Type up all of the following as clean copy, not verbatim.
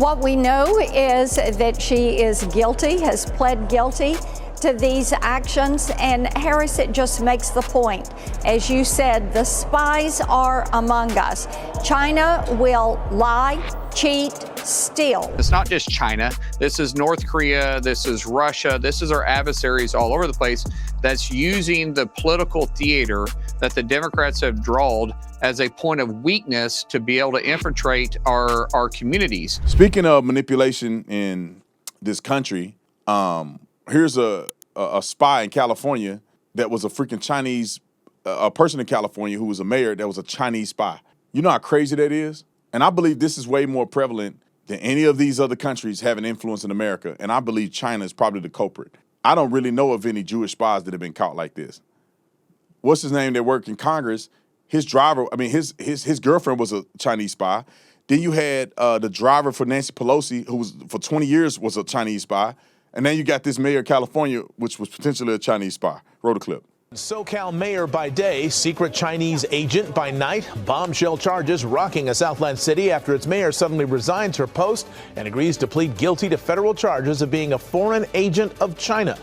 What we know is that she is guilty, has pled guilty to these actions. And Harris, it just makes the point. As you said, the spies are among us. China will lie, cheat, steal. It's not just China. This is North Korea. This is Russia. This is our adversaries all over the place that's using the political theater that the Democrats have drawn as a point of weakness to be able to infiltrate our communities. Speaking of manipulation in this country, here's a spy in California that was a freaking Chinese, a person in California who was a mayor that was a Chinese spy. You know how crazy that is? And I believe this is way more prevalent than any of these other countries having influence in America. And I believe China is probably the culprit. I don't really know of any Jewish spies that have been caught like this. What's his name that worked in Congress? His driver, I mean, his girlfriend was a Chinese spy. Then you had the driver for Nancy Pelosi, who was for 20 years was a Chinese spy. And then you got this mayor of California, which was potentially a Chinese spy. Roll the clip. SoCal mayor by day, secret Chinese agent by night. Bombshell charges rocking a Southland city after its mayor suddenly resigns her post and agrees to plead guilty to federal charges of being a foreign agent of China.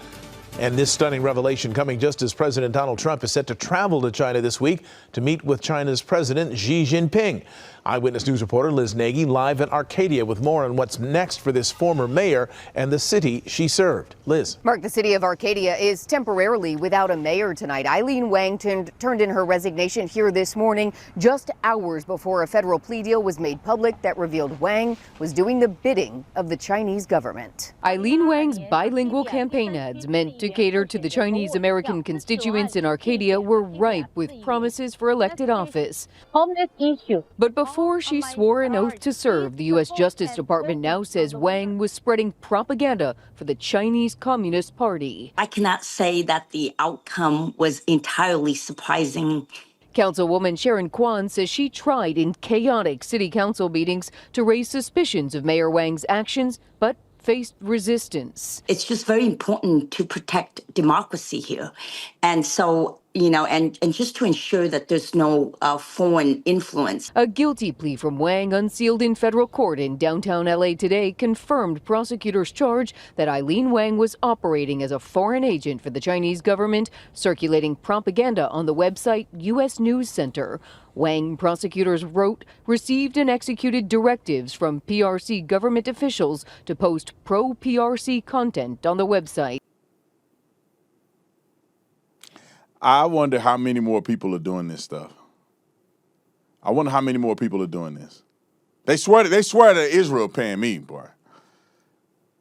And this stunning revelation coming just as President Donald Trump is set to travel to China this week to meet with China's President Xi Jinping. Eyewitness News reporter Liz Nagy live in Arcadia with more on what's next for this former mayor and the city she served. Liz. Mark, the city of Arcadia is temporarily without a mayor tonight. Eileen Wang turned in her resignation here this morning, just hours before a federal plea deal was made public that revealed Wang was doing the bidding of the Chinese government. Eileen Wang's bilingual campaign ads meant to cater to the Chinese American constituents in Arcadia were ripe with promises for elected office. Homeless issue. But before she swore an oath to serve, the U.S. Justice Department now says Wang was spreading propaganda for the Chinese Communist Party. I cannot say that the outcome was entirely surprising. Councilwoman Sharon Kwan says she tried in chaotic city council meetings to raise suspicions of Mayor Wang's actions, but faced resistance. It's just very important to protect democracy here. And so, and just to ensure that there's no foreign influence. A guilty plea from Wang unsealed in federal court in downtown LA today confirmed prosecutors' charge that Eileen Wang was operating as a foreign agent for the Chinese government, circulating propaganda on the website U.S. News Center. Wang, prosecutors wrote, received and executed directives from PRC government officials to post pro-PRC content on the website. I wonder how many more people are doing this stuff. I wonder how many more people are doing this. They swear that Israel paying me, boy.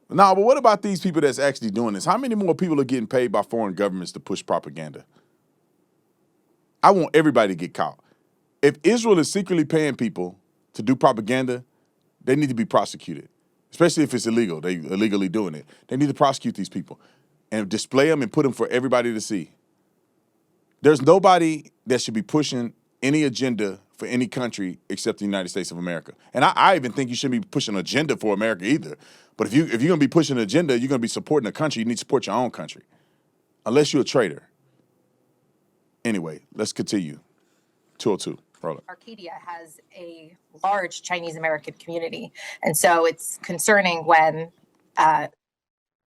No, but what about these people that's actually doing this? How many more people are getting paid by foreign governments to push propaganda? I want everybody to get caught. If Israel is secretly paying people to do propaganda, they need to be prosecuted, especially if it's illegal. They're illegally doing it. They need to prosecute these people and display them and put them for everybody to see. There's nobody that should be pushing any agenda for any country except the United States of America. And I even think you shouldn't be pushing an agenda for America either. But if you're going to be pushing an agenda, you're going to be supporting a country, you need to support your own country, unless you're a traitor. Anyway, let's continue. 202. Arcadia has a large Chinese American community. And so it's concerning when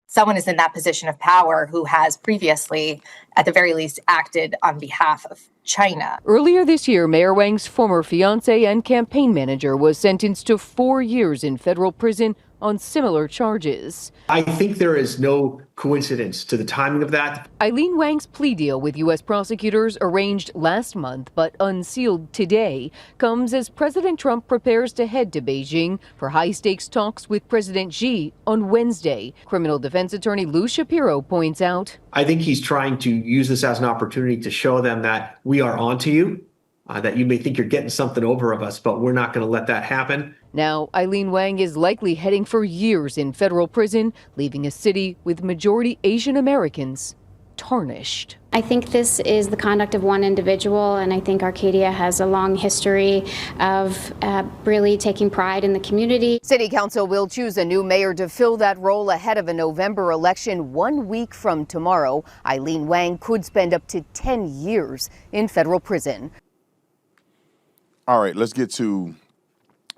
someone is in that position of power who has previously, at the very least, acted on behalf of China. Earlier this year, Mayor Wang's former fiancé and campaign manager was sentenced to 4 years in federal prison on similar charges. I think there is no coincidence to the timing of that. Eileen Wang's plea deal with U.S. prosecutors, arranged last month but unsealed today, comes as President Trump prepares to head to Beijing for high-stakes talks with President Xi on Wednesday. Criminal defense attorney Lou Shapiro points out, I think he's trying to use this as an opportunity to show them that we are onto you, that you may think you're getting something over of us, but we're not going to let that happen. Now, Eileen Wang is likely heading for years in federal prison, leaving a city with majority Asian Americans tarnished. I think this is the conduct of one individual, and I think Arcadia has a long history of really taking pride in the community. City Council will choose a new mayor to fill that role ahead of a November election 1 week from tomorrow. Eileen Wang could spend up to 10 years in federal prison. All right, let's get to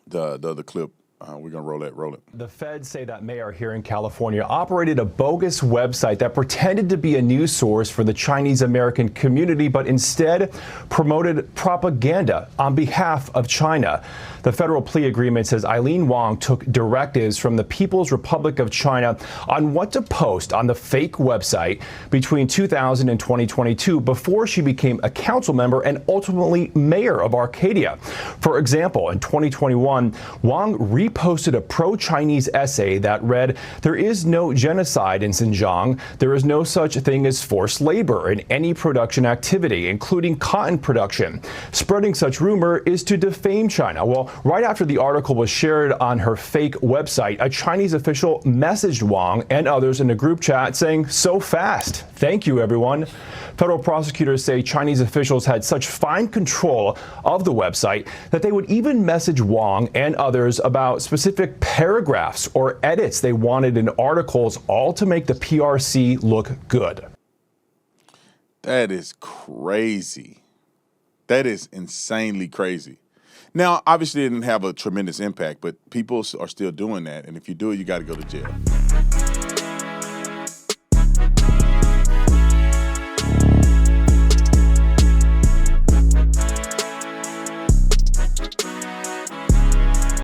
the other clip. We're going to roll it. The feds say that mayor here in California operated a bogus website that pretended to be a news source for the Chinese American community, but instead promoted propaganda on behalf of China. The federal plea agreement says Eileen Wong took directives from the People's Republic of China on what to post on the fake website between 2000 and 2022 before she became a council member and ultimately mayor of Arcadia. For example, in 2021, Wong reposted a pro-Chinese essay that read, "There is no genocide in Xinjiang. There is no such thing as forced labor in any production activity, including cotton production. Spreading such rumor is to defame China." Well, right after the article was shared on her fake website, a Chinese official messaged Wong and others in a group chat saying, "So fast. Thank you, everyone." Federal prosecutors say Chinese officials had such fine control of the website that they would even message Wong and others about specific paragraphs or edits they wanted in articles, all to make the PRC look good. That is crazy. That is insanely crazy. Now, obviously, it didn't have a tremendous impact, but people are still doing that. And if you do it, you got to go to jail.